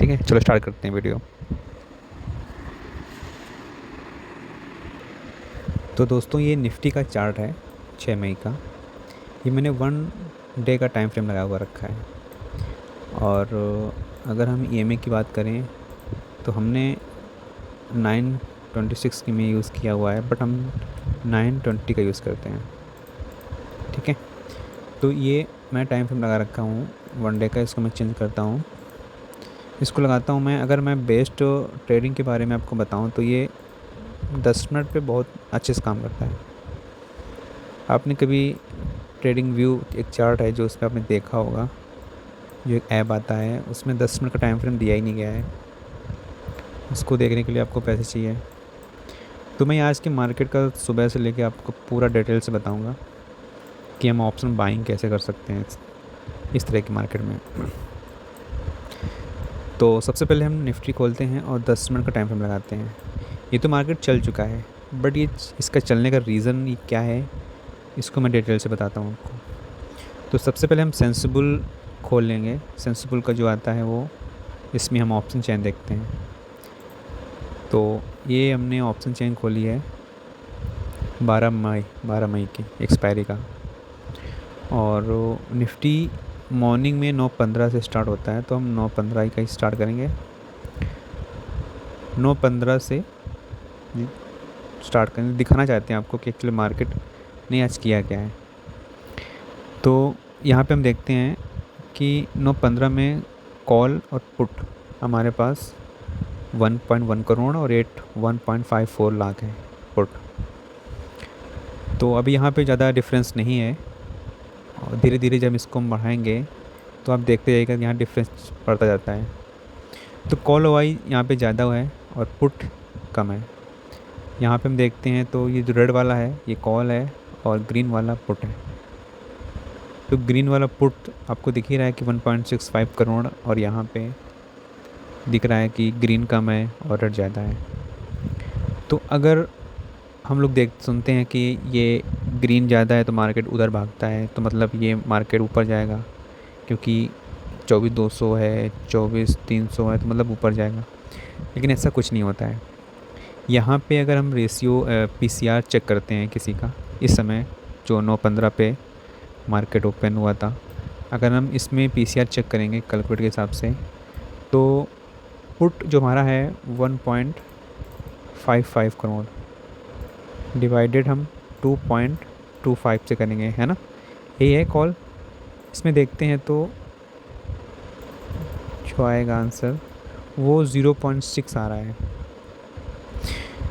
ठीक है, चलो स्टार्ट करते हैं वीडियो। तो दोस्तों ये निफ्टी का चार्ट है 6 मई का। ये मैंने 1 डे का टाइम फ्रेम लगा हुआ रखा है। और अगर हम ईएमए की बात करें तो हमने 926 की में यूज़ किया हुआ है, बट हम 920 का यूज़ करते हैं। ठीक है, तो ये मैं टाइम फ्रेम लगा रखा हूँ 1 डे का। इसको मैं चेंज करता हूँ, इसको लगाता हूँ मैं। अगर मैं बेस्ट ट्रेडिंग के बारे में आपको बताऊँ तो ये 10 मिनट पे बहुत अच्छे से काम करता है। आपने कभी ट्रेडिंग व्यू एक चार्ट है जो उस पर आपने देखा होगा, जो एक ऐप आता है उसमें 10 मिनट का टाइम फ्रेम दिया ही नहीं गया है। उसको देखने के लिए आपको पैसे चाहिए। तो मैं आज के मार्केट का सुबह से लेके आपको पूरा डिटेल से बताऊंगा कि हम ऑप्शन बाइंग कैसे कर सकते हैं इस तरह की मार्केट में। तो सबसे पहले हम निफ्टी खोलते हैं और 10 मिनट का टाइम फ्रेम लगाते हैं। ये तो मार्केट चल चुका है, बट ये इसका चलने का रीज़न ये क्या है, इसको मैं डिटेल से बताता हूँ आपको। तो सबसे पहले हम सेंसिबल खोल लेंगे। सेंसिबल का जो आता है वो, इसमें हम ऑप्शन चेन देखते हैं। तो ये हमने ऑप्शन चेन खोली है 12 मई की एक्सपायरी का। और निफ्टी मॉर्निंग में 9:15 से स्टार्ट होता है, तो हम 9:15 का ही स्टार्ट करेंगे। 9:15 से स्टार्ट करेंगे, दिखाना चाहते हैं आपको कि एक्चुअली मार्केट ने आज किया क्या है। तो यहाँ पे हम देखते हैं कि 9:15 में कॉल और पुट हमारे पास 1.1 करोड़ और 1.54 लाख है पुट। तो अभी यहाँ पे ज़्यादा डिफरेंस नहीं है, और धीरे धीरे जब इसको हम बढ़ाएंगे तो आप देखते जाइएगा यहाँ डिफरेंस बढ़ता जाता है। तो कॉल वाई यहाँ पे ज़्यादा है और पुट कम है। यहाँ पे हम देखते हैं तो ये जो रेड वाला है ये कॉल है और ग्रीन वाला पुट है। तो ग्रीन वाला पुट आपको दिख ही रहा है कि 1.65 करोड़, और यहाँ पे दिख रहा है कि ग्रीन कम है और रेड ज़्यादा है। तो अगर हम लोग देख सुनते हैं कि ये ग्रीन ज़्यादा है तो मार्केट उधर भागता है, तो मतलब ये मार्केट ऊपर जाएगा, क्योंकि 24,200 है, 24,300 है, तो मतलब ऊपर जाएगा। लेकिन ऐसा कुछ नहीं होता है। यहाँ पे अगर हम रेशियो पीसीआर चेक करते हैं किसी का, इस समय जो 9:15 पे मार्केट ओपन हुआ था, अगर हम इसमें पीसीआर चेक करेंगे कैलकुलेट के हिसाब से, तो पुट जो हमारा है 1.55 करोड़ डिवाइडेड हम 2.25 से करेंगे, है ना। यही है कॉल। इसमें देखते हैं तो जो आएगा आंसर वो 0.6 आ रहा है।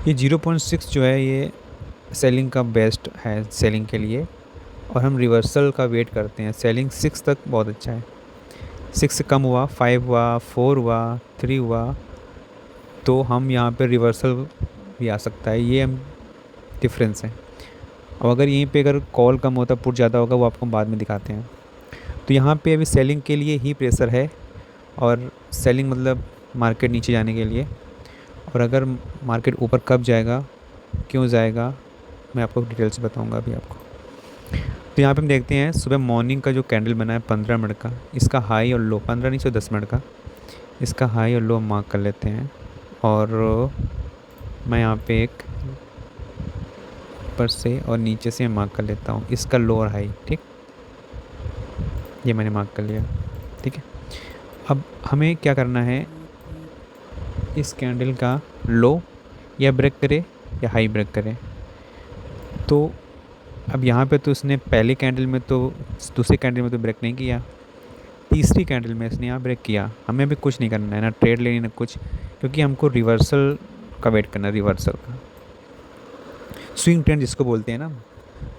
ये 0.6 जो है ये सेलिंग का बेस्ट है सेलिंग के लिए, और हम रिवर्सल का वेट करते हैं। सेलिंग 6 तक बहुत अच्छा है, 6 से कम हुआ, 5 हुआ, 4 हुआ, 3 हुआ, तो हम यहाँ पे रिवर्सल भी आ सकता है। ये हम डिफरेंस है। और अगर यहीं पे अगर कॉल कम होता पुट ज़्यादा होगा, वो आपको बाद में दिखाते हैं। तो यहाँ पे अभी सेलिंग के लिए ही प्रेशर है, और सेलिंग मतलब मार्केट नीचे जाने के लिए। और अगर मार्केट ऊपर कब जाएगा, क्यों जाएगा, मैं आपको डिटेल से बताऊँगा अभी आपको। तो यहाँ पे हम देखते हैं सुबह मॉर्निंग का जो कैंडल बना है 15 मिनट का, इसका हाई और लो, 15 नहीं 10 मिनट का, इसका हाई और लो मार्क कर लेते हैं। और मैं यहाँ पे एक ऊपर से और नीचे से मार्क कर लेता हूँ इसका लो और हाई। ठीक, ये मैंने मार्क कर लिया। ठीक है, अब हमें क्या करना है, इस कैंडल का लो या ब्रेक करे या हाई ब्रेक करे। तो अब यहाँ पे तो इसने पहले कैंडल में तो, दूसरे कैंडल में तो ब्रेक नहीं किया, तीसरी कैंडल में इसने यहाँ ब्रेक किया। हमें भी कुछ नहीं करना है, ना ट्रेड लेनी ना कुछ, क्योंकि हमको रिवर्सल का वेट करना है, रिवर्सल का स्विंग ट्रेंड जिसको बोलते हैं ना,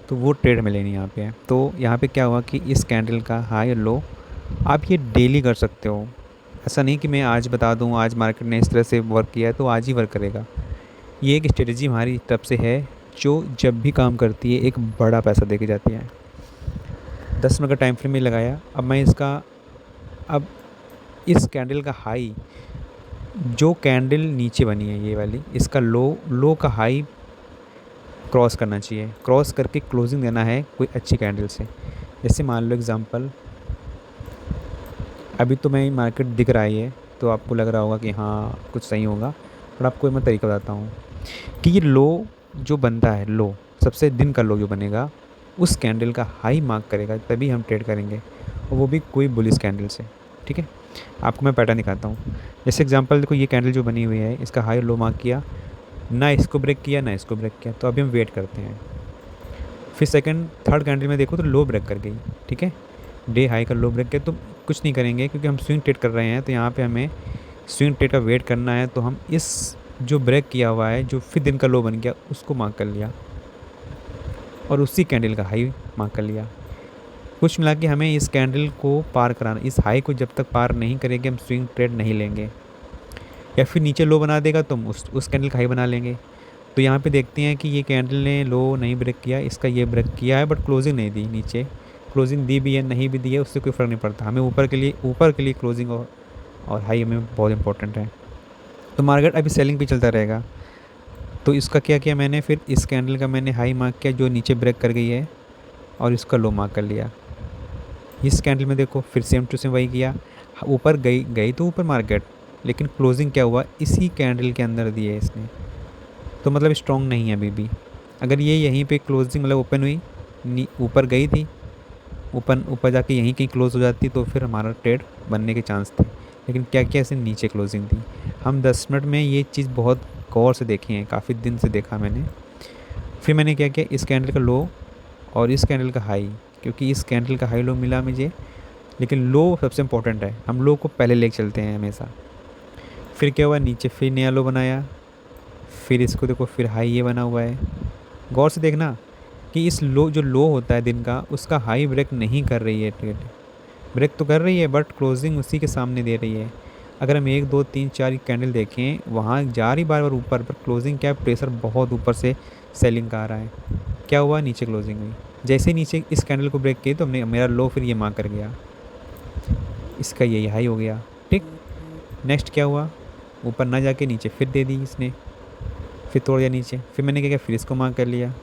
तो वो ट्रेड में लेनी यहाँ पे है। तो यहाँ पे क्या हुआ कि इस कैंडल का हाई और लो आप ये डेली कर सकते हो। ऐसा नहीं कि मैं आज बता दूँ आज मार्केट ने इस तरह से वर्क किया है तो आज ही वर्क करेगा। ये एक स्ट्रेटजी हमारी तरफ से है जो जब भी काम करती है एक बड़ा पैसा दे के जाती है। 10 मिनट का टाइम फ्रेम में लगाया। अब मैं इसका, अब इस कैंडल का हाई, जो कैंडल नीचे बनी है ये वाली, इसका लो का हाई क्रॉस करना चाहिए, क्रॉस करके क्लोजिंग देना है कोई अच्छी कैंडल से। जैसे मान लो एग्ज़ाम्पल, अभी तो मैं मार्केट दिख रहा है ये तो आपको लग रहा होगा कि हाँ कुछ सही होगा, पर आपको मैं तरीका बताता हूँ कि ये लो जो बनता है, लो सबसे दिन का लो जो बनेगा उस कैंडल का हाई मार्क करेगा, तभी हम ट्रेड करेंगे, और वो भी कोई बुलिश कैंडल से। ठीक है, आपको मैं पैटर्न दिखाता हूँ। जैसे एग्जांपल देखो, ये कैंडल जो बनी हुई है इसका हाई लो मार्क किया, ना इसको ब्रेक किया ना इसको ब्रेक किया, तो अभी हम वेट करते हैं। फिर सेकंड थर्ड कैंडल में देखो तो लो ब्रेक कर गई। ठीक है, डे हाई का लो ब्रेक किया, तो कुछ नहीं करेंगे क्योंकि हम स्विंग ट्रेड कर रहे हैं, तो यहाँ पे हमें स्विंग ट्रेड का वेट करना है। तो हम इस जो ब्रेक किया हुआ है जो फिर दिन का लो बन गया उसको मार्क कर लिया, और उसी कैंडल का हाई मार्क कर लिया। कुछ मिला के हमें इस कैंडल को पार कराना, इस हाई को जब तक पार नहीं करेंगे हम स्विंग ट्रेड नहीं लेंगे, या फिर नीचे लो बना देगा तो हम उस कैंडल का हाई बना लेंगे। तो यहाँ पे देखते हैं कि ये कैंडल ने लो नहीं ब्रेक किया, इसका ये ब्रेक किया है बट क्लोजिंग नहीं दी, नीचे क्लोजिंग दी भी है नहीं भी दी है उससे कोई फ़र्क नहीं पड़ता, हमें ऊपर के लिए क्लोजिंग और हाई हमें बहुत इंपॉर्टेंट है। तो मार्केट अभी सेलिंग पे चलता रहेगा। तो इसका क्या किया मैंने, फिर इस कैंडल का मैंने हाई मार्क किया जो नीचे ब्रेक कर गई है, और इसका लो मार्क कर लिया। इस कैंडल में देखो फिर सेम टू सेम वही किया, ऊपर गई गई तो ऊपर मार्केट, लेकिन क्लोजिंग क्या हुआ इसी कैंडल के अंदर दी है इसने, तो मतलब स्ट्रॉन्ग नहीं है अभी भी। अगर ये यहीं पे क्लोजिंग मतलब ओपन हुई, ऊपर गई थी, ऊपर ऊपर जाके यहीं कहीं क्लोज हो जाती तो फिर हमारा ट्रेड बनने के चांस थे, लेकिन क्या क्या ऐसे नीचे क्लोजिंग थी। हम 10 मिनट में ये चीज़ बहुत गौर से देखी है, काफ़ी दिन से देखा मैंने। फिर मैंने क्या किया, इस कैंडल का लो और इस कैंडल का हाई, क्योंकि इस कैंडल का हाई लो मिला मुझे, लेकिन लो सबसे इम्पोर्टेंट है, हम लो को पहले लेके चलते हैं हमेशा। फिर क्या हुआ, नीचे फिर नया लो बनाया, फिर इसको देखो फिर हाई ये बना हुआ है। गौर से देखना कि इस लो जो लो होता है दिन का उसका हाई ब्रेक नहीं कर रही है ट्रेड, ब्रेक तो कर रही है बट क्लोजिंग उसी के सामने दे रही है। अगर हम 1 2 3 4 कैंडल देखें वहाँ जा रही बार बार ऊपर, पर क्लोजिंग क्या प्रेशर बहुत ऊपर से सेलिंग का आ रहा है। क्या हुआ, नीचे क्लोजिंग हुई, जैसे ही नीचे इस कैंडल को ब्रेक किए तो हमने मेरा लो फिर ये मार्क कर गया, इसका यही हाई हो गया। ठीक, नेक्स्ट क्या हुआ, ऊपर ना जाके नीचे फिर दे दी इसने, फिर तोड़ दिया नीचे, फिर मैंने क्या किया फिर इसको मार्क कर लिया,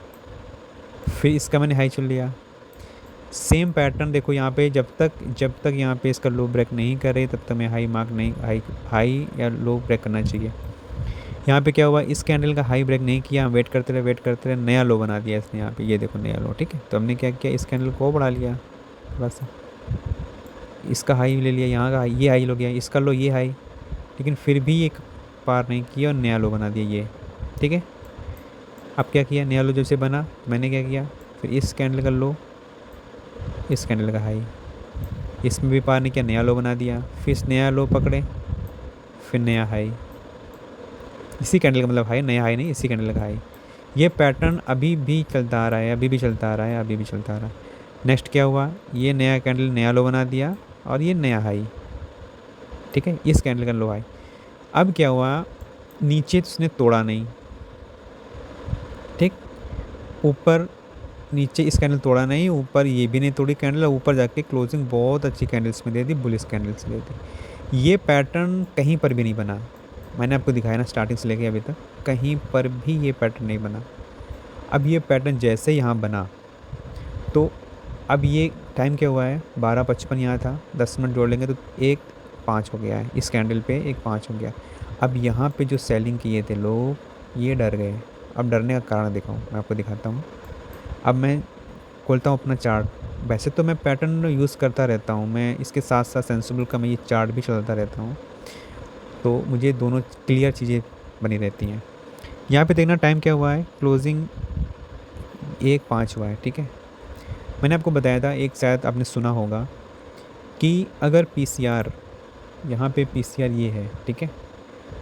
फिर इसका मैंने हाई चुन लिया। सेम पैटर्न देखो यहाँ पे, जब तक यहाँ पे इसका लो ब्रेक नहीं करे तब तक मैं हाई मार्क नहीं, हाई या लो ब्रेक करना चाहिए। यहाँ पे क्या हुआ, इस कैंडल का हाई ब्रेक नहीं किया, हम वेट करते रहे, नया लो बना दिया इसने यहाँ पे, ये देखो नया लो। ठीक है, तो हमने क्या किया, इस कैंडल को बढ़ा लिया थोड़ा सा, इसका हाई ले लिया, यहाँ का हाई ये हाई हो गया, इसका लो ये हाई, लेकिन फिर भी एक पार नहीं किया और नया लो बना दिया ये। ठीक है, अब क्या किया, नया लो जब से बना मैंने क्या किया, फिर इस कैंडल का लो इस कैंडल का हाई, इसमें भी पार नहीं किया, नया लो बना दिया, फिर इस नया लो पकड़े, फिर नया हाई, इसी कैंडल का मतलब हाई, नया हाई नहीं इसी कैंडल का हाई। ये पैटर्न अभी भी चलता आ रहा है, अभी भी चलता आ रहा है, अभी भी चलता आ रहा है। नेक्स्ट क्या हुआ, ये नया कैंडल नया लो बना दिया और ये नया हाई। ठीक है, इस कैंडल का लो हाई। अब क्या हुआ, नीचे उसने तोड़ा नहीं, ठीक, ऊपर नीचे इस कैंडल तोड़ा नहीं, ऊपर ये भी नहीं तोड़ी कैंडल, ऊपर जाके क्लोजिंग बहुत अच्छी कैंडल्स में दे दी, बुलिश कैंडल्स दे दी। ये पैटर्न कहीं पर भी नहीं बना, मैंने आपको दिखाया ना स्टार्टिंग से लेके अभी तक, कहीं पर भी ये पैटर्न नहीं बना। अब ये पैटर्न जैसे यहाँ बना तो अब ये टाइम क्या हुआ है, 12:55 यहाँ था, 10 मिनट जोड़ लेंगे तो 1:05 हो गया है, इस कैंडल पे 1:05 हो गया। अब यहाँ पे जो सेलिंग किए थे लोग ये डर गए। अब डरने का कारण दिखाऊँ, मैं आपको दिखाता हूँ। अब मैं खोलता हूँ अपना चार्ट, वैसे तो मैं पैटर्न यूज़ करता रहता हूँ, मैं इसके साथ साथ सेंसिबल का मैं ये चार्ट भी चलाता रहता हूँ, तो मुझे दोनों क्लियर चीज़ें बनी रहती हैं। यहाँ पे देखना टाइम क्या हुआ है, क्लोजिंग 1:05 हुआ है। ठीक है, मैंने आपको बताया था, एक शायद आपने सुना होगा कि अगर पीसीआर, यहाँ पे पीसीआर ये है, ठीक है,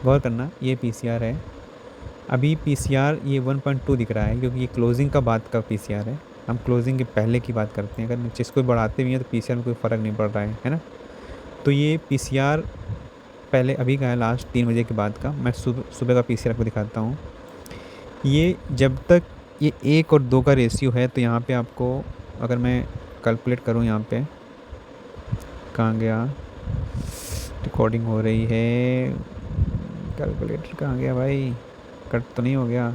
गौर करना ये पीसीआर है, अभी पीसीआर ये 1.2 दिख रहा है क्योंकि ये क्लोजिंग का बाद का पीसीआर है, हम क्लोजिंग के पहले की बात करते हैं। अगर जिसको बढ़ाते भी हैं तो पीसीआर में कोई फ़र्क नहीं पड़ रहा है ना। तो ये पीसीआर पहले अभी का है, लास्ट 3 बजे के बाद का। मैं सुबह का पीसीआर आपको दिखाता हूँ। ये जब तक ये 1 और 2 का रेशियो है तो यहाँ पे आपको, अगर मैं कैलकुलेट करूँ, यहाँ पे कहाँ गया, रिकॉर्डिंग हो रही है, कैलकुलेटर कहाँ गया भाई, कट तो नहीं हो गया,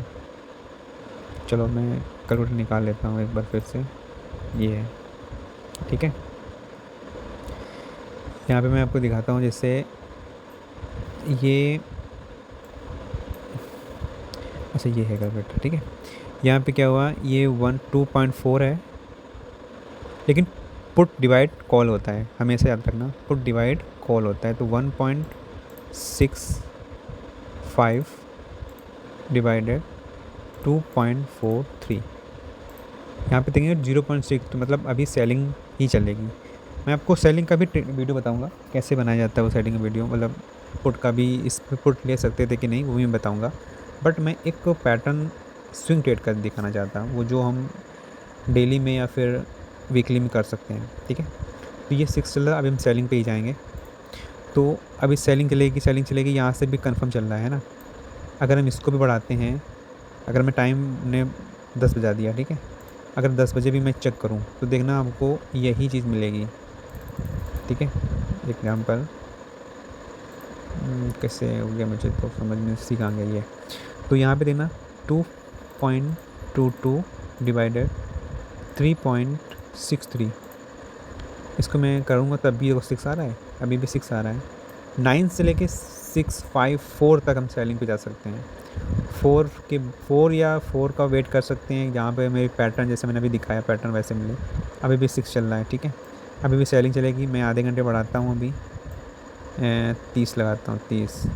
चलो मैं कैलकुलेटर निकाल लेता हूँ एक बार फिर से, ये है। ठीक है, यहाँ पे मैं आपको दिखाता हूँ, जैसे ये अच्छा ये है कैलकुलेटर, ठीक है। यहाँ पे क्या हुआ, ये 2.4 है, लेकिन पुट डिवाइड कॉल होता है, हमेशा याद रखना, पुट डिवाइड कॉल होता है। तो 1.65 डिवाइडेड 2.43, यहाँ पे देखेंगे 0.6, तो मतलब अभी सेलिंग ही चलेगी। मैं आपको सेलिंग का भी वीडियो बताऊंगा कैसे बनाया जाता है वो सेलिंग का वीडियो, मतलब पुट का भी, इस पे पुट ले सकते थे कि नहीं वो भी मैं बताऊंगा। बट मैं एक पैटर्न स्विंग ट्रेड कर दिखाना चाहता हूँ, वो जो हम डेली में या फिर वीकली में कर सकते हैं, ठीक है। तो ये 6 चल रहा है, अभी हम सेलिंग पे ही जाएंगे। तो अभी सेलिंग चलेगी, सेलिंग चलेगी, यहाँ से भी कंफर्म चल रहा है ना। अगर हम इसको भी बढ़ाते हैं, अगर मैं टाइम ने 10 बजा दिया, ठीक है, अगर 10 बजे भी मैं चेक करूँ तो देखना आपको यही चीज़ मिलेगी, ठीक है। एग्जाम्पल कैसे हो गया मुझे तो समझ में सीख आ गई है। तो यहाँ पे देखना 2.22 डिवाइडेड 3.63, इसको मैं करूँगा तब भी 6 आ रहा है, अभी भी 6 आ रहा है। 9 से लेके 654 तक हम सेलिंग पे जा सकते हैं। 4 या 4 का वेट कर सकते हैं, जहाँ पे मेरी पैटर्न जैसे मैंने अभी दिखाया पैटर्न वैसे मिले। अभी भी 6 चल रहा है, ठीक है, अभी भी सेलिंग चलेगी। मैं आधे घंटे बढ़ाता हूँ, अभी 30 लगाता हूँ, 30।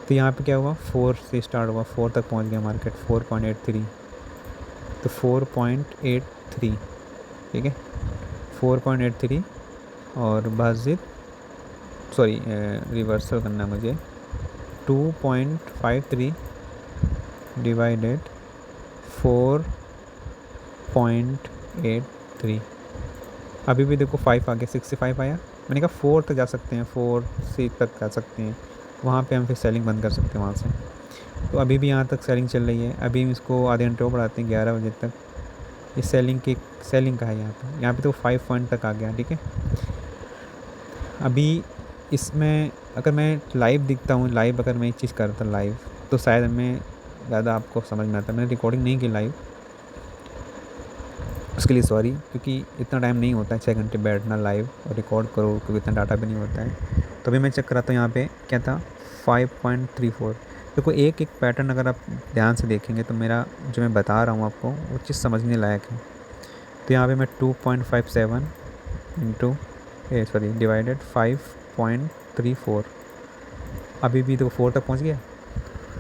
तो यहाँ पे क्या हुआ, 4 से स्टार्ट हुआ, 4 तक पहुँच गया मार्केट, 4.83, तो 4.83, ठीक है, 4.83 और भाजित, सॉरी रिवर्सल करना मुझे, 2.53 डिवाइडेड 4.83, अभी भी देखो 5 आ गया, 6 से 5 आया। मैंने कहा 4 तक जा सकते हैं, 4 से तक जा सकते हैं, वहाँ पे हम फिर सेलिंग बंद कर सकते हैं वहाँ से। तो अभी भी यहाँ तक सेलिंग चल रही है, अभी हम इसको आधे घंटे और बढ़ाते हैं 11 बजे तक। ये सेलिंग का है यहाँ पे तो 5 पॉइंट तक आ गया, ठीक है। अभी इसमें अगर मैं लाइव दिखता हूँ, लाइव अगर मैं एक चीज़ करता लाइव, तो शायद हमें ज़्यादा आपको समझ में आता। मैंने रिकॉर्डिंग नहीं की लाइव, उसके लिए सॉरी, क्योंकि इतना टाइम नहीं होता है 6 घंटे बैठना लाइव और रिकॉर्ड करो, क्योंकि इतना डाटा भी नहीं होता है। तो अभी मैं चेक कराता हूँ, यहाँ पे क्या था, 5.34। देखो एक एक पैटर्न अगर आप ध्यान से देखेंगे तो मेरा जो मैं बता रहा हूँ आपको वो चीज़ समझने लायक है। तो यहाँ पे मैं 2.57 इंटू सॉरी डिवाइडेड 5.34, अभी भी देखो 4 तक पहुँच गया।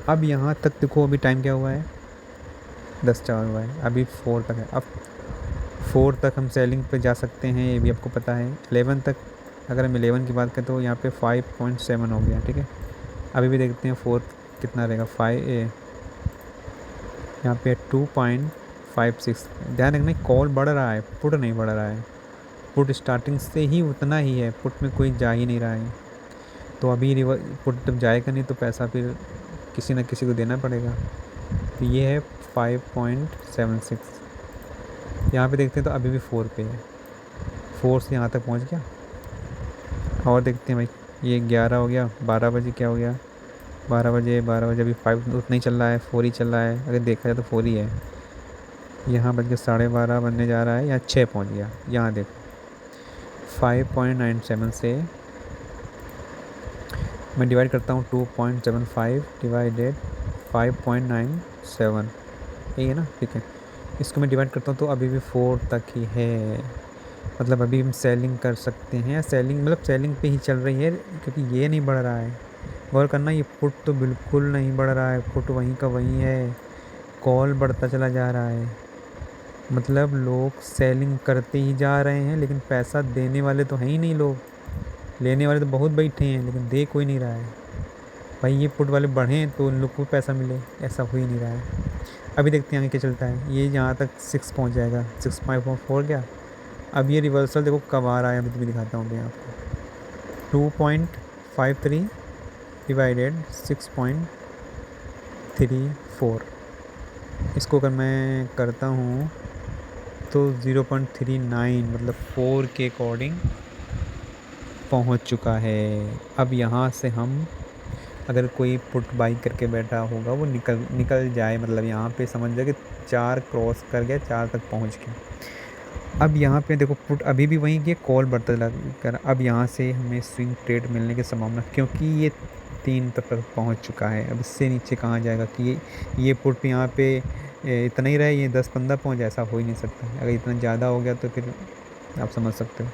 अब यहाँ तक देखो अभी टाइम क्या हुआ है, 10:04 हुआ है, अभी 4 तक है। अब 4 तक हम सेलिंग पे जा सकते हैं, ये भी आपको पता है। 11 तक अगर हम 11 की बात करें तो यहाँ पे 5.7 हो गया, ठीक है। अभी भी देखते हैं 4 कितना रहेगा, 5 यहाँ पे 2.56। ध्यान रखना कॉल बढ़ रहा है, पुट नहीं बढ़ रहा है, पुट स्टार्टिंग से ही उतना ही है, पुट में कोई जा ही नहीं रहा है। तो अभी पुट जब जाएगा नहीं तो पैसा फिर किसी न किसी को देना पड़ेगा। तो ये है 5.76, यहाँ पे देखते हैं तो अभी भी 4 पे है, 4 से यहाँ तक पहुँच गया। और देखते हैं भाई, ये 11 हो गया, 12 बजे क्या हो गया, 12 बजे अभी 5 उतना ही चल रहा है, 4 ही चल रहा है, अगर देखा जाए तो 4 ही है। यहाँ बज के 12:30 बनने जा रहा है, यहाँ 6 पहुँच गया। यहाँ देखो 5.97 से मैं डिवाइड करता हूँ, 2.75 डिवाइडेड 5.97, यही है ना, ठीक है। इसको मैं डिवाइड करता हूँ तो अभी भी 4 तक ही है, मतलब अभी हम सेलिंग कर सकते हैं। सेलिंग मतलब सेलिंग पे ही चल रही है, क्योंकि ये नहीं बढ़ रहा है। गौर करना, ये पुट तो बिल्कुल नहीं बढ़ रहा है, पुट वहीं का वहीं है, कॉल बढ़ता चला जा रहा है। मतलब लोग सेलिंग करते ही जा रहे हैं, लेकिन पैसा देने वाले तो हैं ही नहीं लोग, लेने वाले तो बहुत बैठे हैं, लेकिन दे कोई नहीं रहा है। भाई ये पुट वाले बढ़ें तो उन लोग को पैसा मिले, ऐसा हो ही नहीं रहा है। अभी देखते हैं आगे क्या चलता है। ये यहाँ तक 6 पहुँच जाएगा, 6.4 गया। अब ये रिवर्सल देखो कब आ रहा है, अभी तो मैं दिखाता हूँ मैं आपको। 2.53 डिवाइडेड 6.34, इसको अगर मैं करता हूँ तो 0.39, मतलब 4 के अकॉर्डिंग पहुँच चुका है। अब यहाँ से हम अगर कोई पुट बाई करके बैठा होगा वो निकल जाए, मतलब यहाँ पे समझ जाए कि 4 क्रॉस कर गया, 4 तक पहुँच गया। अब यहाँ पे देखो पुट अभी भी वहीं के कॉल बढ़ता चला कर, अब यहाँ से हमें स्विंग ट्रेड मिलने की संभावना, क्योंकि ये 3 तक पहुंच चुका है। अब इससे नीचे कहाँ जाएगा कि ये पुट यहाँ पे इतना ही रहे, ये 10-15 पहुंच जाए, ऐसा हो ही नहीं सकता। अगर इतना ज़्यादा हो गया तो फिर आप समझ सकते हो।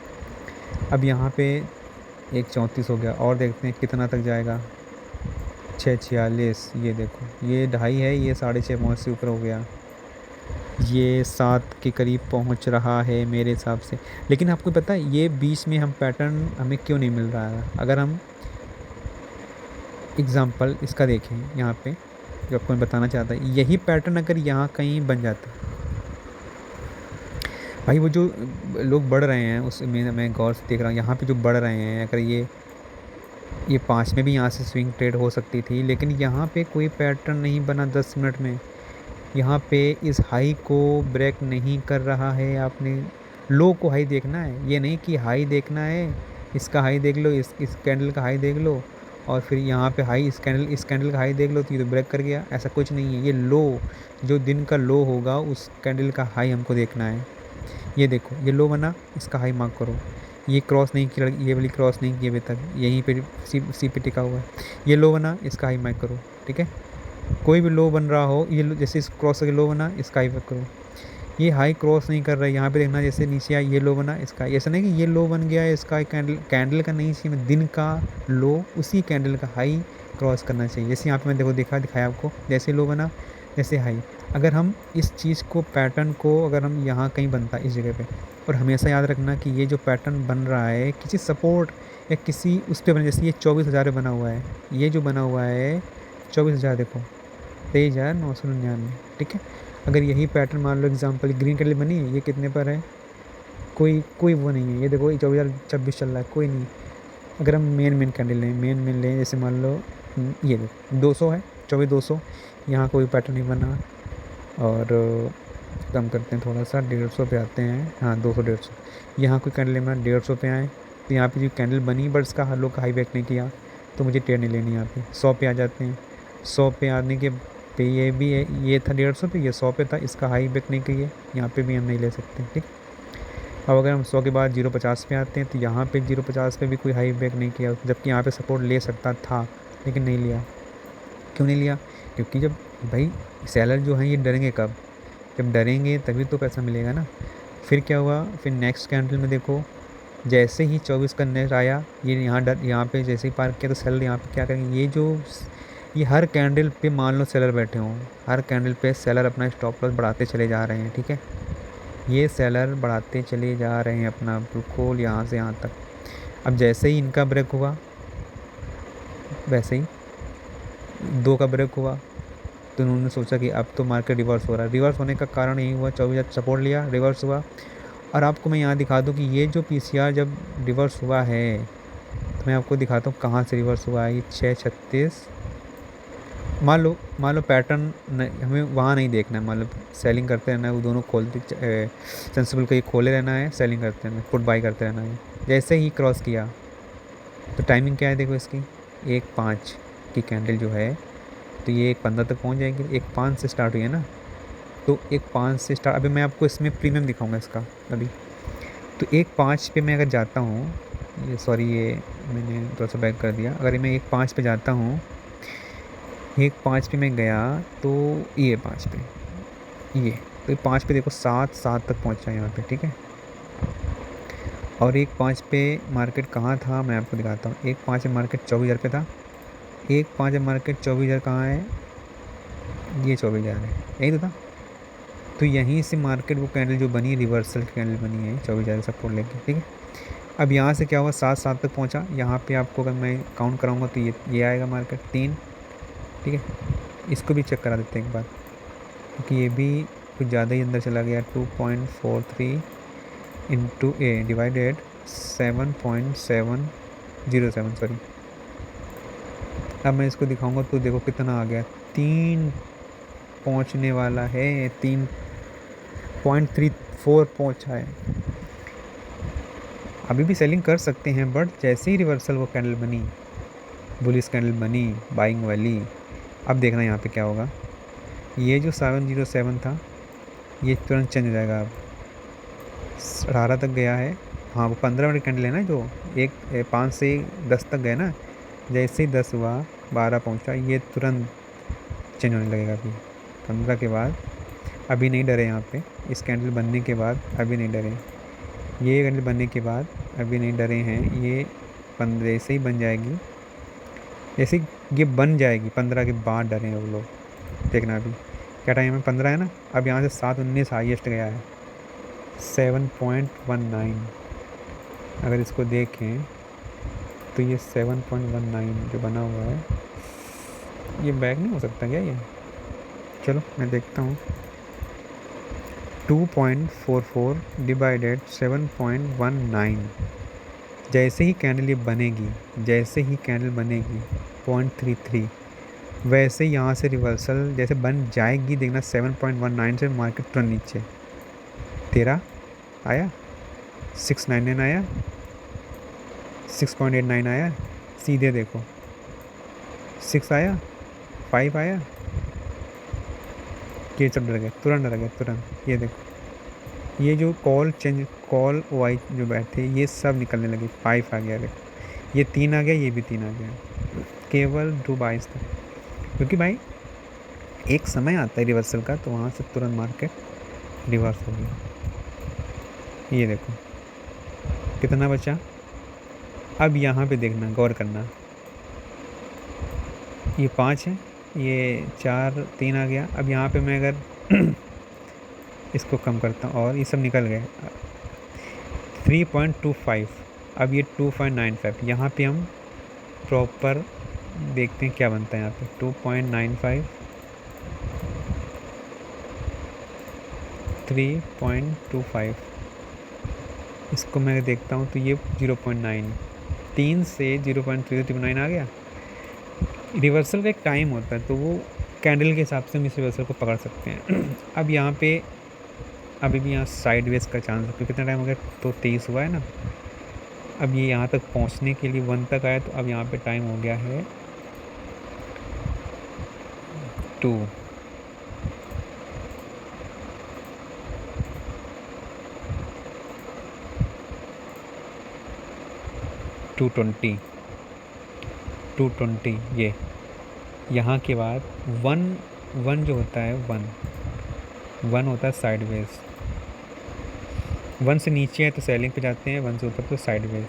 अब यहाँ पे 1.34 हो गया, और देखते हैं कितना तक जाएगा। 6.46, ये देखो ये 2.5 है, ये 6.5 पहुँच से ऊपर हो गया, ये 7 के करीब पहुंच रहा है मेरे हिसाब से। लेकिन आपको पता है ये बीच में हम पैटर्न हमें क्यों नहीं मिल रहा है? अगर हम एग्ज़ाम्पल इसका देखें यहाँ पे, जो आपको मैं बताना चाहता है, यही पैटर्न अगर यहाँ कहीं बन जाता, भाई वो जो लोग बढ़ रहे हैं उसमें मैं गौर से देख रहा हूँ, यहाँ पे जो बढ़ रहे हैं, अगर ये 5 में भी यहाँ से स्विंग ट्रेड हो सकती थी, लेकिन यहाँ पे कोई पैटर्न नहीं बना 10 मिनट में। यहाँ पे इस हाई को ब्रेक नहीं कर रहा है। आपने लो को हाई देखना है, ये नहीं कि हाई देखना है, इसका हाई देख लो, इस कैंडल का हाई देख लो, और फिर यहाँ पे हाई इस कैंडल का हाई देख लो तो ये तो ब्रेक कर गया। ऐसा कुछ नहीं है। ये लो, जो दिन का लो होगा उस कैंडल का हाई हमको देखना है। ये देखो ये लो बना, इसका हाई मार्क करो। ये क्रॉस नहीं किया, ये वाली क्रॉस नहीं की अभी तक, यहीं पे सी पे टिका हुआ है। ये लो बना, इसका हाई मार्क करो। ठीक है, कोई भी लो बन रहा हो, ये जैसे इस क्रॉस के लो बना, इसका हाई मार्क करो। ये हाई क्रॉस नहीं कर रहा है, यहाँ पे देखना, जैसे नीचे आया ये लो बना, इसका ऐसा नहीं कि ये लो बन गया है, इसका कैंडल का नहीं चाहिए, दिन का लो उसी कैंडल का हाई क्रॉस करना चाहिए। जैसे यहाँ पे मैं देखो दिखाया आपको, जैसे लो बना जैसे हाई। अगर हम इस चीज़ को, पैटर्न को, अगर हम यहाँ कहीं बनता है इस जगह पे, और हमेशा याद रखना कि ये जो पैटर्न बन रहा है किसी सपोर्ट या किसी उस पर बना, जैसे ये 24,000 बना हुआ है, ये जो बना हुआ है 24,000, देखो 23,999। ठीक है, अगर यही पैटर्न मान लो एग्जांपल ग्रीन कैंडल बनी है, ये कितने पर है? कोई वो नहीं है, ये देखो 24,026 चल रहा है, कोई नहीं। अगर हम मेन कैंडल लें, मेन लें, जैसे मान लो ये देखो 200 है, 24,200, यहाँ कोई पैटर्न नहीं बना। और कम करते हैं थोड़ा सा, 150 पे आते हैं, हाँ 200-150, यहाँ कोई कैंडल बना 150 पे आए, तो यहाँ पे जो कैंडल बनी बट इसका हर लोग हाई बैक नहीं किया, तो मुझे ट्रेड नहीं लेनी। यहाँ पे 100 पे आ जाते हैं, 100 पे आने के पे ये भी है, ये था 150 पे, ये 100 पे था, इसका हाई बैक नहीं किए, यहाँ पे भी हम नहीं ले सकते। ठीक, अब अगर हम 100 के बाद 0.50 पे आते हैं, तो यहाँ पे 0.50 पे भी कोई हाई बैक नहीं किया, जबकि यहाँ पे सपोर्ट ले सकता था लेकिन नहीं लिया। क्यों नहीं लिया? क्योंकि जब भाई सेलर जो हैं ये डरेंगे कब? जब डरेंगे तभी तो पैसा मिलेगा ना। फिर क्या हुआ, फिर नेक्स्ट कैंडल में देखो, जैसे ही 24 का नेट आया, ये यहाँ पे जैसे ही पार किया, तो सेलर यहाँ पे क्या करेंगे, ये हर कैंडल पे मान लो सेलर बैठे हों, हर कैंडल पे सेलर अपना स्टॉप लॉस बढ़ाते चले जा रहे हैं। ठीक है, ये सेलर बढ़ाते चले जा रहे हैं अपना, बिल्कुल यहाँ से यहाँ तक। अब जैसे ही इनका ब्रेक हुआ, वैसे ही 2 का ब्रेक हुआ, तो उन्होंने सोचा कि अब तो मार्केट रिवर्स हो रहा है। रिवर्स होने का कारण यही हुआ, 24,000 सपोर्ट लिया, रिवर्स हुआ। और आपको मैं यहाँ दिखा दूँ कि ये जो पीसीआर जब रिवर्स हुआ है, तो मैं आपको दिखाता हूँ कहाँ से रिवर्स हुआ है। ये 6.36, मान लो पैटर्न हमें वहाँ नहीं देखना है, मतलब सेलिंग करते रहना है, वो दोनों खोलते, सेंसिबल को ये खोले रहना है, सेलिंग करते रहना है, पुट बाई करते रहना है। जैसे ही क्रॉस किया, तो टाइमिंग क्या है देखो इसकी, 1.5 की कैंडल जो है, तो ये 1.15 तक पहुंच जाएगी। 1.5 से स्टार्ट हुई है ना, तो 1.5 से स्टार्ट, अभी मैं आपको इसमें प्रीमियम दिखाऊंगा इसका अभी। तो 1.5 पे मैं अगर जाता हूँ, ये सॉरी ये मैंने थोड़ा सा बैक कर दिया, अगर मैं 1.5 पे जाता हूँ, 1.5 पे मैं गया, तो ये 5 पे, ये तो 5 पे देखो 7 तक पहुँचा यहाँ पे। ठीक है, और 1.5 पे मार्केट कहाँ था मैं आपको दिखाता हूँ। 1.5 पे मार्केट 24,000 पे था, 1.5 पे मार्केट 24,000 कहाँ है, ये 24,000 है, यही तो था। तो यहीं से मार्केट वो कैंडल जो बनी, रिवर्सल कैंडल बनी है 24,000 सपोर्ट लेके। ठीक है, अब यहाँ से क्या हुआ, 7 तक पहुँचा। यहाँ पे आपको अगर मैं काउंट कराऊंगा तो ये आएगा मार्केट 3। ठीक है, इसको भी चेक करा देते हैं एक बार, क्योंकि ये भी कुछ ज़्यादा ही अंदर चला गया। 2.43 इंटू ए डिवाइडेड 7.707, सॉरी। अब मैं इसको दिखाऊंगा तो देखो कितना आ गया, 3 पहुंचने वाला है, 3.34 पहुंचा है। अभी भी सेलिंग कर सकते हैं, बट जैसे ही रिवर्सल वो कैंडल बनी, बुलिश कैंडल बनी बाइंग वाली, अब देखना यहाँ पे क्या होगा। ये जो 707 था, ये तुरंत चेंज हो जाएगा। अब 18 तक गया है, हाँ वो 15 मिनट कैंडल है ना, जो 5 से 10 तक गए ना, जैसे ही 10 हुआ 12 पहुंचा, ये तुरंत चेंज होने लगेगा अभी 15 के बाद। अभी नहीं डरे यहाँ पे, इस कैंडल बनने के बाद अभी नहीं डरे, ये कैंडल बनने के बाद अभी नहीं डरे हैं। ये 15 से ही बन जाएगी, जैसे ये बन जाएगी 15 के बाद डरे हैं वो लोग। देखना अभी क्या टाइम है, 15 है ना, अब यहाँ से 7:19 हाईएस्ट गया है 7.19। अगर इसको देखें तो ये 7.19 जो बना हुआ है, ये बैक नहीं हो सकता क्या ये? चलो मैं देखता हूँ। 2.44 डिवाइडेड 7.19, जैसे ही कैंडल ये बनेगी, जैसे ही कैंडल बनेगी 0.33, वैसे यहाँ से रिवर्सल जैसे बन जाएगी, देखना 7.19 से मार्केट तुरंत नीचे। तेरा आया 699 आया, 6.89 आया, सीधे देखो 6 आया, 5 आया, ये सब डर गए, तुरंत डर गए तुरंत। ये देखो ये जो कॉल वाई जो बैठे ये सब निकलने लगे, 5 आ गया, देखो ये 3 आ गया, ये भी 3 आ गया, केवल 2 बाइस था। क्योंकि भाई एक समय आता है रिवर्सल का, तो वहाँ से तुरंत मार्केट रिवर्स हो गया। ये देखो कितना बचा। अब यहाँ पे देखना, गौर करना, ये 5 है, ये 4 3 आ गया। अब यहाँ पे मैं अगर इसको कम करता हूँ और ये सब निकल गए 3.25, अब ये 2.95, यहाँ पे हम प्रॉपर देखते हैं क्या बनता है यहाँ पे 2.95, 3.25, इसको मैं देखता हूँ तो ये 0.9, 3 से 0.3 आ गया। रिवर्सल का एक टाइम होता है, तो वो कैंडल के हिसाब से हम इस रिवर्सल को पकड़ सकते हैं। अब यहाँ पे अभी भी यहाँ साइडवेज का चांस है, कितना टाइम हो गया, तो 23 हुआ है ना। अब ये यहाँ तक पहुँचने के लिए 1 तक आया, तो अब यहाँ पे टाइम हो गया है 2। टू ट्वेंटी ये यहाँ के बाद 1 जो होता है 1 होता है साइडवेज। 1 से नीचे है तो सेलिंग पे जाते हैं, 1 से ऊपर तो साइडवेज।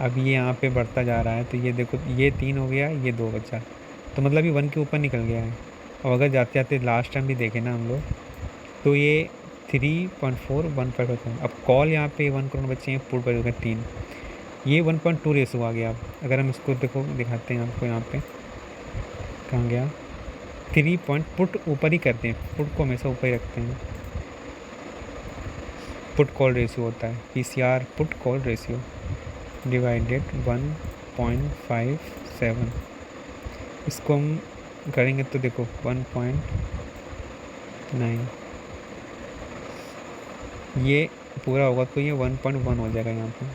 अब ये यहाँ पे बढ़ता जा रहा है, तो ये देखो ये 3 हो गया, ये 2 बचा, तो मतलब ये 1 के ऊपर निकल गया है। और अगर जाते जाते लास्ट टाइम भी देखें ना हम लोग, तो ये 3.415। अब कॉल यहाँ पे 1 करोड़ बचे हैं, पुट बचे हैं 3, ये 1.2 रेशो आ गया। अब अगर हम इसको देखो दिखाते हैं आपको, यहाँ पे कहाँ गया 3 पॉइंट, पुट ऊपर ही करते हैं, पुट को हमेशा ऊपर ही रखते हैं। पुट कॉल रेशियो होता है PCR, put call ratio divided 1.57, इसको हम करेंगे तो देखो 1.9, ये पूरा होगा तो ये 1.1 हो जाएगा। यहाँ पे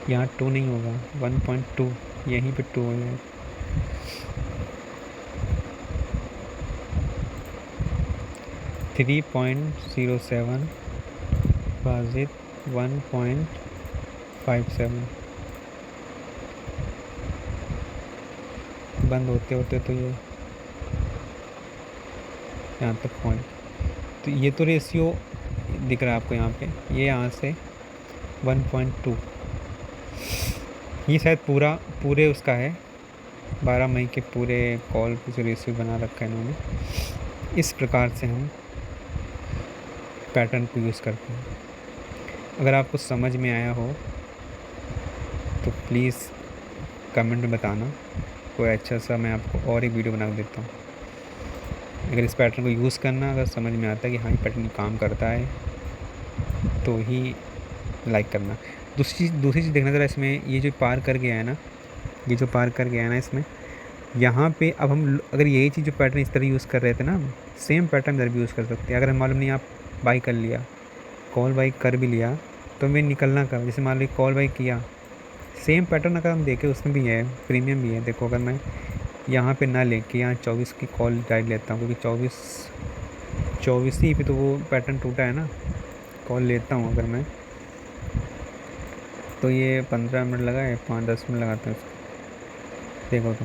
यहाँ 2 नहीं होगा, 1.2, यहीं पे 2 हो जाएगा। थ्री 3.07 विभाजित 1.57, बंद होते होते तो ये यहाँ तक पहुँच, तो ये तो रेशियो दिख रहा है आपको यहाँ पे, ये यहाँ से 1.2, ये शायद पूरे उसका है 12 मई के पूरे कॉल पे जो रेशियो बना रखा है इन्होंने। इस प्रकार से हम पैटर्न को यूज़ करते हैं। अगर आपको समझ में आया हो तो प्लीज़ कमेंट में बताना, कोई अच्छा सा मैं आपको और एक वीडियो बना के देता हूँ। अगर इस पैटर्न को यूज़ करना अगर समझ में आता है कि हाँ ये पैटर्न काम करता है, तो ही लाइक करना। दूसरी चीज़ देखना ज़रा, इसमें ये जो पार कर गया है ना, ये जो पार कर गया है ना, इसमें यहाँ पे अब हम अगर यही चीज़ जो पैटर्न इस तरह यूज़ कर रहे थे ना, सेम पैटर्न इधर भी यूज़ कर सकते हैं। अगर हम मालूम नहीं आप बाई कर लिया, कॉल बाई कर भी लिया, तो हमें निकलना कब, जैसे मान ली कॉल बाई किया, सेम पैटर्न अगर हम देखें उसमें भी है, प्रीमियम भी है। देखो अगर मैं यहाँ पे ना लेके यहाँ 24 की कॉल डाइट लेता हूँ, क्योंकि 24 ही पे तो वो पैटर्न टूटा है ना, कॉल लेता हूँ अगर मैं, तो ये 15 मिनट लगा है, 5-10 मिनट लगाते हैं उसको। देखो तो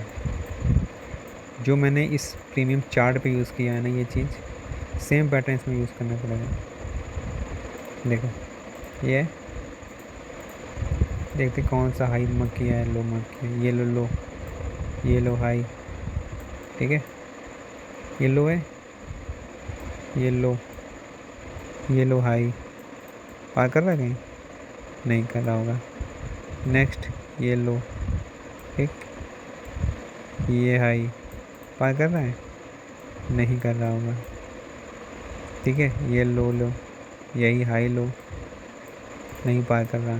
जो मैंने इस प्रीमियम चार्ट पे यूज़ किया है ना, ये चीज़ सेम पैटर्न इसमें यूज़ करना पड़ेगा। देखो ये देखते कौन सा हाई मार्क किया है, लो मार्क किया है। ये लो लो, ये लो हाई, ठीक है, ये लो है, ये लो, ये लो हाई। पार कर रहा है कहीं? नहीं कर रहा होगा। नेक्स्ट ये लो, ठीक, ये हाई। पार कर रहा है? नहीं कर रहा होगा। ठीक है, ये लो लो, यही हाई लो, नहीं पार कर रहा।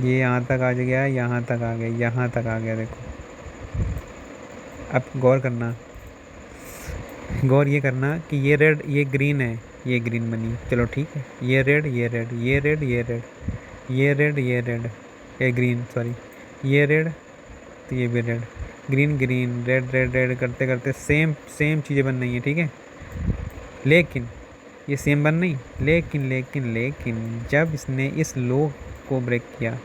ये यहाँ तक आ गया, यहाँ तक आ गया, यहाँ तक आ गया। देखो अब गौर करना, गौर ये करना कि ये रेड, ये ग्रीन है, ये ग्रीन बनी, चलो ठीक है। ये रेड, ये रेड, ये रेड, ये रेड, ये रेड, ये रेड, ये ग्रीन, सॉरी, ये रेड, तो ये भी red, green green, red red red करते करते सेम सेम चीज़ें बन रही हैं, ठीक है। लेकिन ये सेम बन नहीं, लेकिन लेकिन लेकिन जब इसने इस लो को ब्रेक किया,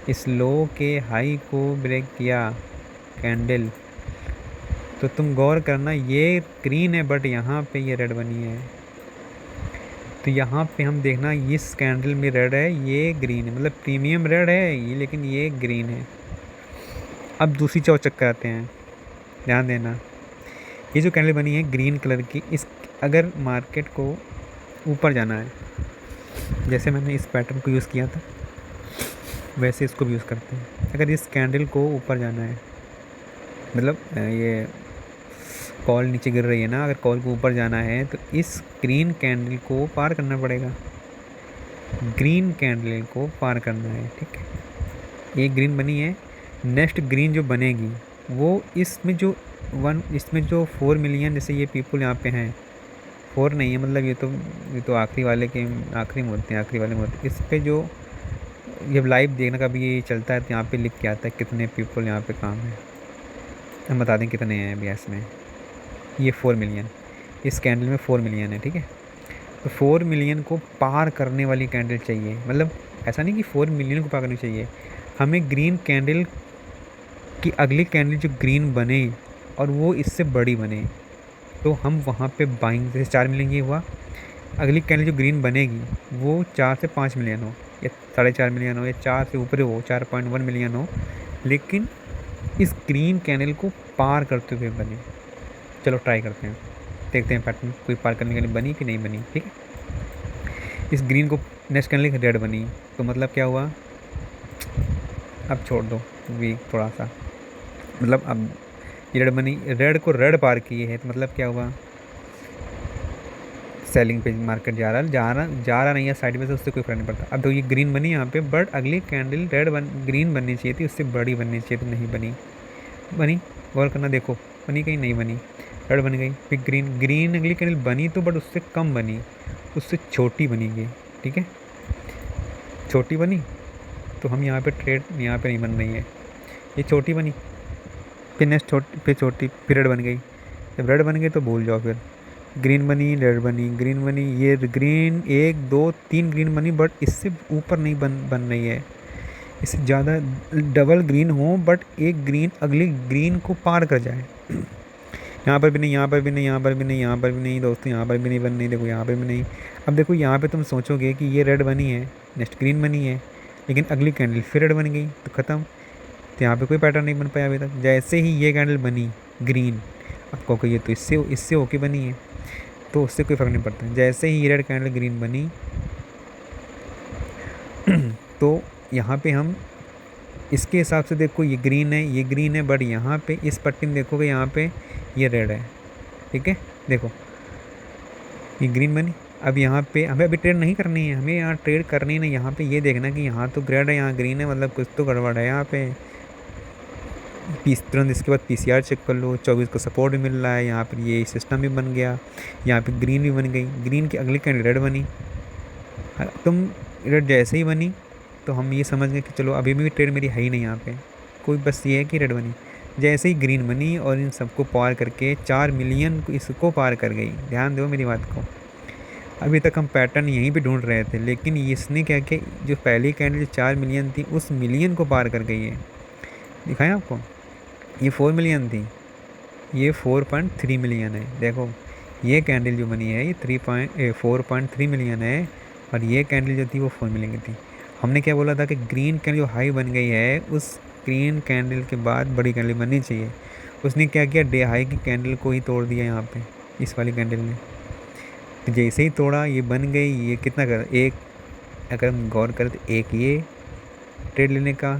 इस लो के हाई को ब्रेक किया कैंडल, तो तुम गौर करना ये ग्रीन है बट यहाँ पे ये रेड बनी है। तो यहाँ पे हम देखना इस कैंडल में रेड है, ये ग्रीन है, मतलब प्रीमियम रेड है ये, लेकिन ये ग्रीन है। अब दूसरी चक्कर आते हैं, ध्यान देना। ये जो कैंडल बनी है ग्रीन कलर की, इस अगर मार्केट को ऊपर जाना है, जैसे मैंने इस पैटर्न को यूज़ किया था वैसे इसको भी यूज़ करते हैं। अगर इस कैंडल को ऊपर जाना है, मतलब ये कॉल नीचे गिर रही है ना, अगर कॉल को ऊपर जाना है तो इस ग्रीन कैंडल को पार करना पड़ेगा, ग्रीन कैंडल को पार करना है, ठीक है। एक ग्रीन बनी है, नेक्स्ट ग्रीन जो बनेगी वो इसमें जो इसमें जो 4 मिलियन जैसे ये पीपल यहाँ पे हैं, 4 नहीं है, मतलब ये तो आखिरी वाले के आखिरी में होते हैं, आखिरी वाले में होते हैं। इस पर जो जब लाइव देखना कभी ये चलता है तो यहाँ पे लिख के आता है कितने पीपल यहाँ पे काम है, हम बता दें कितने हैं अभी इसमें। ये 4 मिलियन, इस कैंडल में 4 मिलियन है, ठीक है। तो 4 मिलियन को पार करने वाली कैंडल चाहिए, मतलब ऐसा नहीं कि 4 मिलियन को पार करनी चाहिए, हमें ग्रीन कैंडल की अगली कैंडल जो ग्रीन बने और वो इससे बड़ी बने, तो हम वहाँ पे बाइंग, जैसे 4 मिलियन ये हुआ, अगली कैंडल जो ग्रीन बनेगी वो 4 से 5 मिलियन हो, या 4.5 मिलियन हो, या 4 से ऊपर हो, 4.1 मिलियन हो, लेकिन इस ग्रीन कैंडल को पार करते हुए बने। चलो ट्राई करते हैं, देखते हैं पैटर्न कोई पार करने के लिए बनी कि नहीं बनी, ठीक है। इस ग्रीन को नेक्स्ट कैंडल रेड बनी, तो मतलब क्या हुआ, अब छोड़ दो वीक थोड़ा सा, मतलब अब ये रेड बनी, रेड को रेड पार किए है, तो मतलब क्या हुआ, सेलिंग पे मार्केट जा रहा नहीं है साइड में से, उससे कोई फर्क नहीं पड़ता। अब तो ये ग्रीन बनी यहाँ पे, बट अगली कैंडल ग्रीन बननी चाहिए थी, उससे बड़ी बननी चाहिए थी, नहीं बनी। बनी, गौर करना, देखो बनी कहीं, नहीं बनी, रेड बन गई, फिर ग्रीन, ग्रीन अगली कैंडल बनी तो बट उससे कम बनी, उससे छोटी बनी गई, ठीक है, छोटी बनी, तो हम यहाँ पे ट्रेड यहाँ पे नहीं बन रही है, ये छोटी बनी, फिर नेक्स्ट छोटी, फिर छोटी, फिर रेड बन गई। जब रेड बन गई तो भूल जाओ, फिर ग्रीन बनी, रेड बनी, ग्रीन बनी, ये ग्रीन 1 2 3 ग्रीन बनी, बट इससे ऊपर नहीं बन रही है, इससे ज़्यादा डबल ग्रीन हो, बट एक ग्रीन अगली ग्रीन को पार कर जाए। यहाँ पर भी नहीं, यहाँ पर भी नहीं, यहाँ पर भी नहीं, यहाँ पर भी नहीं दोस्तों, यहाँ पर भी नहीं बन रही, देखो यहाँ पर भी नहीं। अब देखो यहाँ पे तुम सोचोगे कि ये रेड बनी है, नेक्स्ट ग्रीन बनी है, लेकिन अगली कैंडल फिर रेड बन गई, तो ख़त्म, तो यहाँ पे कोई पैटर्न नहीं बन पाया अभी तक। जैसे ही ये कैंडल बनी ग्रीन, आपको कहिए तो इससे होके बनी है, तो उससे कोई फ़र्क नहीं पड़ता। जैसे ही रेड कैंडल ग्रीन बनी तो यहाँ पे हम इसके हिसाब से देखो, ये ग्रीन है, ये ग्रीन है, बट यहाँ पे इस पट्टी में देखोगे यहाँ पे ये रेड है, ठीक है। देखो ये ग्रीन बनी, अब यहाँ पे हमें अभी ट्रेड नहीं करनी है, हमें यहाँ ट्रेड करनी नहीं, यहाँ पे ये देखना कि यहाँ तो रेड है, यहाँ ग्रीन है, मतलब कुछ तो गड़बड़ है यहाँ पे। तुरंत इसके बाद PCR चेक कर लो, 24 को सपोर्ट भी मिल रहा है, यहाँ पर ये सिस्टम भी बन गया, यहाँ पे ग्रीन भी बन गई, ग्रीन की अगली कैंडल रेड बनी, तुम रेड जैसे ही बनी तो हम ये समझ गए कि चलो अभी भी ट्रेड मेरी है ही नहीं यहाँ पे, कोई बस ये है कि रेड बनी। जैसे ही ग्रीन बनी और इन सबको पार करके 4 मिलियन को इसको पार कर गई, ध्यान दो मेरी बात को। अभी तक हम पैटर्न यहीं पे ढूंढ रहे थे, लेकिन इसने क्या किया, जो पहली कैंडल जो 4 मिलियन थी उस मिलियन को पार कर गई है, दिखाएं आपको, ये 4 मिलियन थी, ये 4.3 मिलियन है। देखो ये कैंडल जो बनी है ये 4.3 मिलियन है, और ये कैंडल जो थी वो 4 मिलियन की थी। हमने क्या बोला था कि ग्रीन कैंडल जो हाई बन गई है उस ग्रीन कैंडल के बाद बड़ी कैंडल बननी चाहिए। उसने क्या किया, डे हाई की कैंडल को ही तोड़ दिया यहाँ पे, इस वाली कैंडल ने। तो जैसे ही तोड़ा ये बन गई, ये कितना कर एक, अगर हम गौर करें तो एक ये ट्रेड लेने का,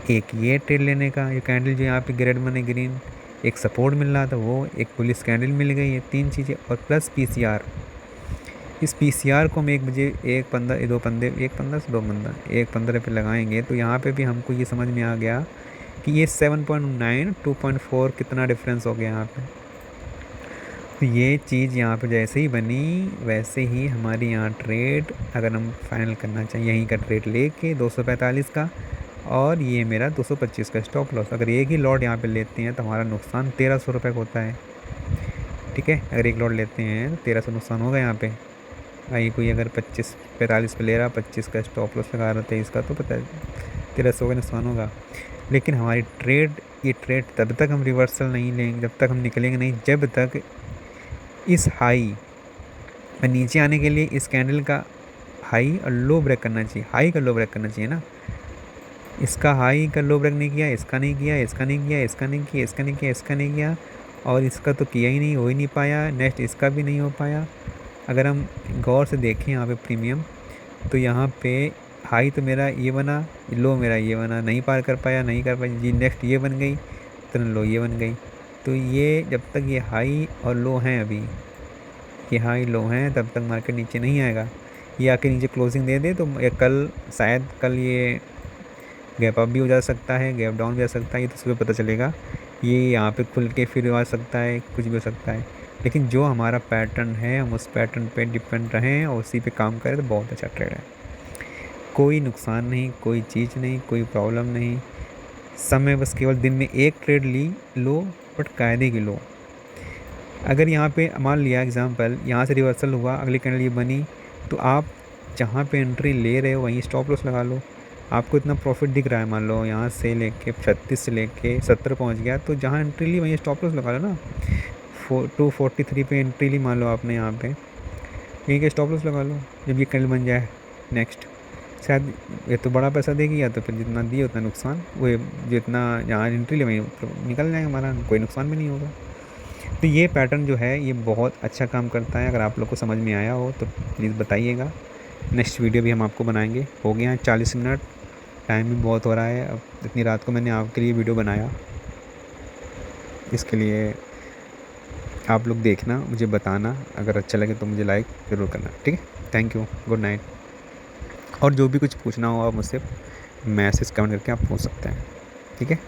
एक ये ट्रेड लेने का, ये कैंडल जो यहाँ पे ग्रेड बने ग्रीन, एक सपोर्ट मिल रहा था वो, एक पुलिस कैंडल मिल गई, ये 3 चीज़ें, और प्लस पीसीआर। इस पीसीआर को हम 1 बजे 1:15 2 पंदे 1:15 से 2:15 1:15 पे लगाएंगे, तो यहाँ पे भी हमको ये समझ में आ गया कि ये 7.9 2.4 कितना डिफरेंस हो गया यहाँ पे। तो ये चीज़ यहाँ पे जैसे ही बनी वैसे ही हमारी यहाँ ट्रेड, अगर हम फाइनल करना चाहिए यहीं का ट्रेड लेके 245 का, और ये मेरा 225 का स्टॉप लॉस। अगर एक ही लॉट यहाँ पे लेते हैं तो हमारा नुकसान 1300 रुपये का होता है। ठीक है, अगर एक लॉट लेते हैं तो 1300 नुकसान होगा यहाँ पे। भाई कोई अगर 25-45 पे ले रहा, 25 का स्टॉप लॉस लगा रहा था इसका, तो पता है 1300 का नुकसान होगा। लेकिन हमारी ट्रेड, ये ट्रेड तब तक हम रिवर्सल नहीं लेंगे, जब तक हम निकलेंगे नहीं, जब तक इस हाई और नीचे आने के लिए इस कैंडल का हाई और लो ब्रेक करना चाहिए, हाई का लो ब्रेक करना चाहिए ना। इसका हाई का लो ब्रेक नहीं किया, इसका नहीं किया, इसका नहीं किया, इसका नहीं किया, इसका नहीं किया, इसका नहीं किया, और इसका तो किया ही नहीं, हो ही नहीं पाया, नेक्स्ट इसका भी नहीं हो पाया। अगर हम गौर से देखें यहाँ पे प्रीमियम, तो यहाँ पे हाई तो मेरा ये बना, लो मेरा ये बना, नहीं पार कर पाया, नहीं कर पाया जी, नेक्स्ट ये बन गई, तो लो ये बन गई। तो ये जब तक ये हाई और लो हैं, अभी ये हाई लो हैं, तब तक मार्केट नीचे नहीं आएगा। ये आके नीचे क्लोजिंग दे दे तो ये कल, शायद कल ये गैप अप भी हो जा सकता है, गैप डाउन भी आ सकता है, ये तो सुबह पता चलेगा। ये यहाँ पे खुल के फिर आ सकता है, कुछ भी हो सकता है। लेकिन जो हमारा पैटर्न है हम उस पैटर्न पे डिपेंड रहें और उसी पे काम करें तो बहुत अच्छा ट्रेड है। कोई नुकसान नहीं, कोई चीज़ नहीं, कोई प्रॉब्लम नहीं। समय बस केवल दिन में एक ट्रेड लो, बट कायदे की लो। अगर यहाँ पे मान लिया एग्जांपल, यहाँ से रिवर्सल हुआ, अगली कैंडल ये बनी, तो आप जहाँ पे एंट्री ले रहे हो वहीं स्टॉप लॉस लगा लो। आपको इतना प्रॉफिट दिख रहा है, मान लो यहाँ से लेके 36 से लेके 70 पहुँच गया, तो जहाँ एंट्री ली वहीं स्टॉप लॉस लगा लो ना। 243 पे एंट्री ली मान लो आपने, यहाँ पे यहीं के स्टॉप लॉस लगा लो जब ये कैंडल बन जाए नेक्स्ट। शायद ये तो बड़ा पैसा देगी, या तो फिर जितना दिए उतना नुकसान, वो जितना यहाँ एंट्री ले वहीं निकल जाएगा हमारा, कोई नुकसान भी नहीं होगा। तो ये पैटर्न जो है ये बहुत अच्छा काम करता है। अगर आप लोग को समझ में आया हो तो प्लीज़ बताइएगा। नेक्स्ट वीडियो भी हम आपको बनाएंगे। हो गया है 40 मिनट, टाइम भी बहुत हो रहा है। अब इतनी रात को मैंने आपके लिए वीडियो बनाया, इसके लिए आप लोग देखना, मुझे बताना, अगर अच्छा लगे तो मुझे लाइक ज़रूर करना। ठीक है, थैंक यू, गुड नाइट। और जो भी कुछ पूछना हो आप मुझसे मैसेज कमेंट करके आप पूछ सकते हैं। ठीक है।